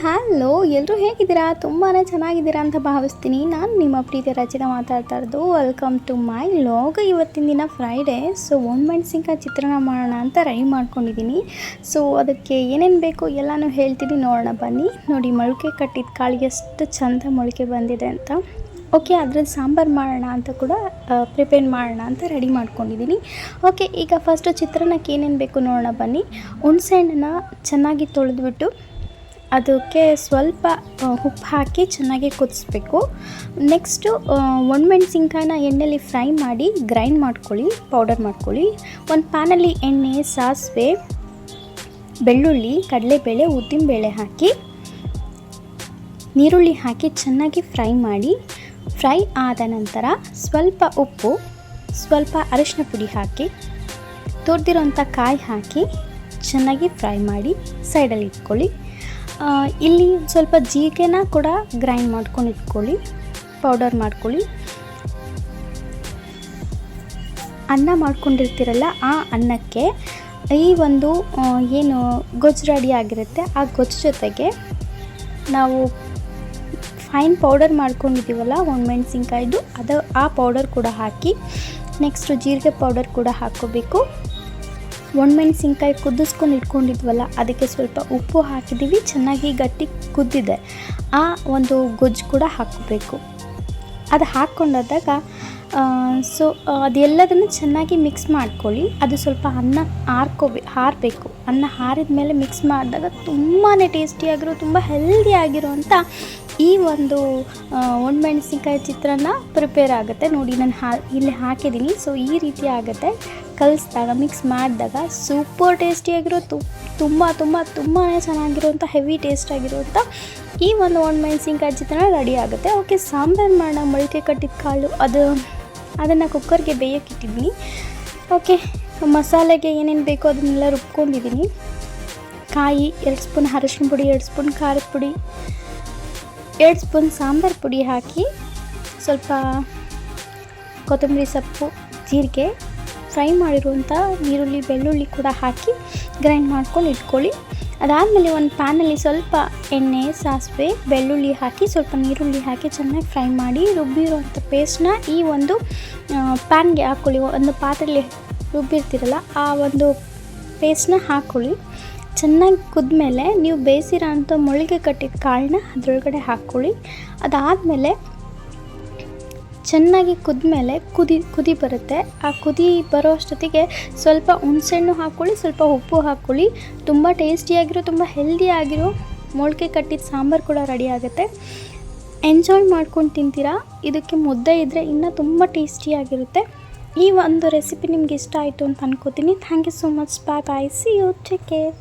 Hello ಎಲ್ಲರೂ ಹೇಗಿದ್ದೀರಾ? ತುಂಬಾ ಚೆನ್ನಾಗಿದ್ದೀರಾ ಅಂತ ಭಾವಿಸ್ತೀನಿ. ನಾನು ನಿಮ್ಮ ಪ್ರೀತಿಯ ರಚಿತ ಮಾತಾಡ್ತಾ ಇರೋದು. Welcome to my vlog. ಇವತ್ತಿನ ದಿನ ಫ್ರೈಡೇ. ಸೊ ಒಣಮೆಣಸಿನ್ಕಾಯಿ ಚಿತ್ರಾನ್ನ ಮಾಡೋಣ ಅಂತ ರೆಡಿ ಮಾಡ್ಕೊಂಡಿದ್ದೀನಿ. ಸೊ ಅದಕ್ಕೆ ಏನೇನು ಬೇಕು ಎಲ್ಲನೂ ಹೇಳ್ತೀನಿ, ನೋಡೋಣ ಬನ್ನಿ. ನೋಡಿ, ಮೊಳಕೆ ಕಟ್ಟಿದ ಕಾಳು ಎಷ್ಟು ಚಂದ ಮೊಳಕೆ ಬಂದಿದೆ ಅಂತ. ಓಕೆ, ಅದ್ರಲ್ಲಿ ಸಾಂಬಾರು ಮಾಡೋಣ ಅಂತ ಕೂಡ ಪ್ರಿಪೇರ್ ಮಾಡೋಣ ಅಂತ ರೆಡಿ ಮಾಡ್ಕೊಂಡಿದ್ದೀನಿ. ಓಕೆ, ಈಗ ಫಸ್ಟು ಚಿತ್ರಾನ್ನಕ್ಕೆ ಏನೇನು ಬೇಕು ನೋಡೋಣ ಬನ್ನಿ. ಹುಣಸೆಹಣ್ಣನ್ನು ಚೆನ್ನಾಗಿ ತೊಳೆದ್ಬಿಟ್ಟು ಅದಕ್ಕೆ ಸ್ವಲ್ಪ ಉಪ್ಪು ಹಾಕಿ ಚೆನ್ನಾಗಿ ಕುದಿಸ್ಬೇಕು. ನೆಕ್ಸ್ಟು ಒಣಮೆಣಸಿನ್ಕಾಯಿನ ಎಣ್ಣೆಯಲ್ಲಿ ಫ್ರೈ ಮಾಡಿ ಗ್ರೈಂಡ್ ಮಾಡ್ಕೊಳ್ಳಿ, ಪೌಡರ್ ಮಾಡ್ಕೊಳ್ಳಿ. ಒಂದು ಪ್ಯಾನಲ್ಲಿ ಎಣ್ಣೆ, ಸಾಸಿವೆ, ಬೆಳ್ಳುಳ್ಳಿ, ಕಡಲೆಬೇಳೆ, ಉದ್ದಿನಬೇಳೆ ಹಾಕಿ ನೀರುಳ್ಳಿ ಹಾಕಿ ಚೆನ್ನಾಗಿ ಫ್ರೈ ಮಾಡಿ. ಫ್ರೈ ಆದ ನಂತರ ಸ್ವಲ್ಪ ಉಪ್ಪು, ಸ್ವಲ್ಪ ಅರಿಶಿನ ಪುಡಿ ಹಾಕಿ ತುರಿದಿರೋಂಥ ಕಾಯಿ ಹಾಕಿ ಚೆನ್ನಾಗಿ ಫ್ರೈ ಮಾಡಿ ಸೈಡಲ್ಲಿ ಇಟ್ಕೊಳ್ಳಿ. ಇಲ್ಲಿ ಸ್ವಲ್ಪ ಜೀರಿಗೆನ ಕೂಡ ಗ್ರೈಂಡ್ ಮಾಡ್ಕೊಂಡು ಇಟ್ಕೊಳ್ಳಿ, ಪೌಡರ್ ಮಾಡ್ಕೊಳ್ಳಿ. ಅನ್ನ ಮಾಡ್ಕೊಂಡಿರ್ತೀರಲ್ಲ, ಆ ಅನ್ನಕ್ಕೆ ಈ ಒಂದು ಏನು ಗೊಜ್ಜು ರೆಡಿ ಆಗಿರುತ್ತೆ, ಆ ಗೊಜ್ಜು ಜೊತೆಗೆ ನಾವು ಫೈನ್ ಪೌಡರ್ ಮಾಡ್ಕೊಂಡಿದ್ದೀವಲ್ಲ ಒಣಮೆಣಸಿನ್ಕಾಯ್ದು, ಆ ಪೌಡರ್ ಕೂಡ ಹಾಕಿ. ನೆಕ್ಸ್ಟು ಜೀರಿಗೆ ಪೌಡರ್ ಕೂಡ ಹಾಕ್ಕೋಬೇಕು. ಒಣಮೆಣಸಿನ್ಕಾಯಿ ಕುದಿಸ್ಕೊಂಡು ಇಟ್ಕೊಂಡಿದ್ವಲ್ಲ, ಅದಕ್ಕೆ ಸ್ವಲ್ಪ ಉಪ್ಪು ಹಾಕಿದ್ದೀವಿ. ಚೆನ್ನಾಗಿ ಗಟ್ಟಿ ಕುದ್ದಿದೆ, ಆ ಒಂದು ಗೊಜ್ಜು ಕೂಡ ಹಾಕಬೇಕು. ಅದು ಹಾಕ್ಕೊಂಡಾದಾಗ ಸೊ ಅದೆಲ್ಲದನ್ನು ಚೆನ್ನಾಗಿ ಮಿಕ್ಸ್ ಮಾಡ್ಕೊಳ್ಳಿ. ಅದು ಸ್ವಲ್ಪ ಅನ್ನ ಹಾರಬೇಕು. ಅನ್ನ ಹಾರಿದ ಮೇಲೆ ಮಿಕ್ಸ್ ಮಾಡಿದಾಗ ತುಂಬಾ ಟೇಸ್ಟಿಯಾಗಿರೋ, ತುಂಬ ಹೆಲ್ದಿಯಾಗಿರೋಂಥ ಈ ಒಂದು ಒಣಮೆಣಸಿನ್ಕಾಯಿ ಚಿತ್ರಾನ್ನ ಪ್ರಿಪೇರ್ ಆಗುತ್ತೆ. ನೋಡಿ, ನಾನು ಇಲ್ಲಿ ಹಾಕಿದ್ದೀನಿ. ಸೊ ಈ ರೀತಿ ಆಗುತ್ತೆ. ಕಲಿಸಿದಾಗ, ಮಿಕ್ಸ್ ಮಾಡಿದಾಗ ಸೂಪರ್ ಟೇಸ್ಟಿಯಾಗಿರೋ, ತುಂಬಾ ಚೆನ್ನಾಗಿರೋಂಥ, ಹೆವಿ ಟೇಸ್ಟ್ ಆಗಿರೋಂಥ ಈ ಒಂದು ಒಣಮೆಣಸಿನ್ಕಾಯಿ ಚಿತ್ರಾನ್ನ ರೆಡಿ ಆಗುತ್ತೆ. ಓಕೆ, ಸಾಂಬಾರು ಮಾಡೋಣ. ಮೊಳಕೆ ಕಟ್ಟಿದ ಕಾಳು ಅದನ್ನು ಕುಕ್ಕರ್ಗೆ ಬೇಯೋಕ್ಕಿಟ್ಟಿದ್ದೀನಿ. ಓಕೆ, ಮಸಾಲೆಗೆ ಏನೇನು ಬೇಕೋ ಅದನ್ನೆಲ್ಲ ರುಬ್ಕೊಂಡಿದ್ದೀನಿ. ಕಾಯಿ 2 ಸ್ಪೂನ್ ಅರಿಶಿನ ಪುಡಿ, 2 ಸ್ಪೂನ್ ಖಾರದ ಪುಡಿ, 2 ಸ್ಪೂನ್ ಸಾಂಬಾರು ಪುಡಿ ಹಾಕಿ, ಸ್ವಲ್ಪ ಕೊತ್ತಂಬರಿ ಸೊಪ್ಪು, ಜೀರಿಗೆ, ಫ್ರೈ ಮಾಡಿರುವಂಥ ಈರುಳ್ಳಿ, ಬೆಳ್ಳುಳ್ಳಿ ಕೂಡ ಹಾಕಿ ಗ್ರೈಂಡ್ ಮಾಡ್ಕೊಂಡು ಇಟ್ಕೊಳ್ಳಿ. ಅದಾದಮೇಲೆ ಒಂದು ಪ್ಯಾನಲ್ಲಿ ಸ್ವಲ್ಪ ಎಣ್ಣೆ, ಸಾಸಿವೆ, ಬೆಳ್ಳುಳ್ಳಿ ಹಾಕಿ ಸ್ವಲ್ಪ ನೀರುಳ್ಳಿ ಹಾಕಿ ಚೆನ್ನಾಗಿ ಫ್ರೈ ಮಾಡಿ ರುಬ್ಬಿರುವಂಥ ಪೇಸ್ಟ್ನ ಈ ಒಂದು ಪ್ಯಾನ್ಗೆ ಹಾಕ್ಕೊಳ್ಳಿ. ಒಂದು ಪಾತ್ರೆಯಲ್ಲಿ ರುಬ್ಬಿರ್ತೀರಲ್ಲ, ಆ ಒಂದು ಪೇಸ್ಟ್ನ ಹಾಕ್ಕೊಳ್ಳಿ. ಚೆನ್ನಾಗಿ ಕುದ್ಮೇಲೆ ನೀವು ಬೇಯಿಸಿರೋ ಅಂಥ ಮೊಳಕೆ ಕಟ್ಟಿದ ಕಾಳನ್ನ ಅದರೊಳಗಡೆ ಹಾಕ್ಕೊಳ್ಳಿ. ಅದಾದಮೇಲೆ ಚೆನ್ನಾಗಿ ಕುದ್ಮೇಲೆ ಕುದಿ ಬರುತ್ತೆ. ಆ ಕುದಿ ಬರೋ ಅಷ್ಟೊತ್ತಿಗೆ ಸ್ವಲ್ಪ ಹುಣಸೆಹಣ್ಣು ಹಾಕ್ಕೊಳ್ಳಿ, ಸ್ವಲ್ಪ ಉಪ್ಪು ಹಾಕ್ಕೊಳ್ಳಿ. ತುಂಬ ಟೇಸ್ಟಿಯಾಗಿರೋ, ತುಂಬ ಹೆಲ್ದಿಯಾಗಿರೋ ಮೊಳಕೆ ಕಟ್ಟಿದ ಸಾಂಬಾರು ಕೂಡ ರೆಡಿ ಆಗುತ್ತೆ. ಎಂಜಾಯ್ ಮಾಡ್ಕೊಂಡು ತಿಂತೀರಾ. ಇದಕ್ಕೆ ಮುದ್ದೆ ಇದ್ದರೆ ಇನ್ನೂ ತುಂಬ ಟೇಸ್ಟಿಯಾಗಿರುತ್ತೆ. ಈ ಒಂದು ರೆಸಿಪಿ ನಿಮ್ಗೆ ಇಷ್ಟ ಆಯಿತು ಅಂತ ಅನ್ಕೋತೀನಿ. Thank you so much. Bye bye, see you, take care.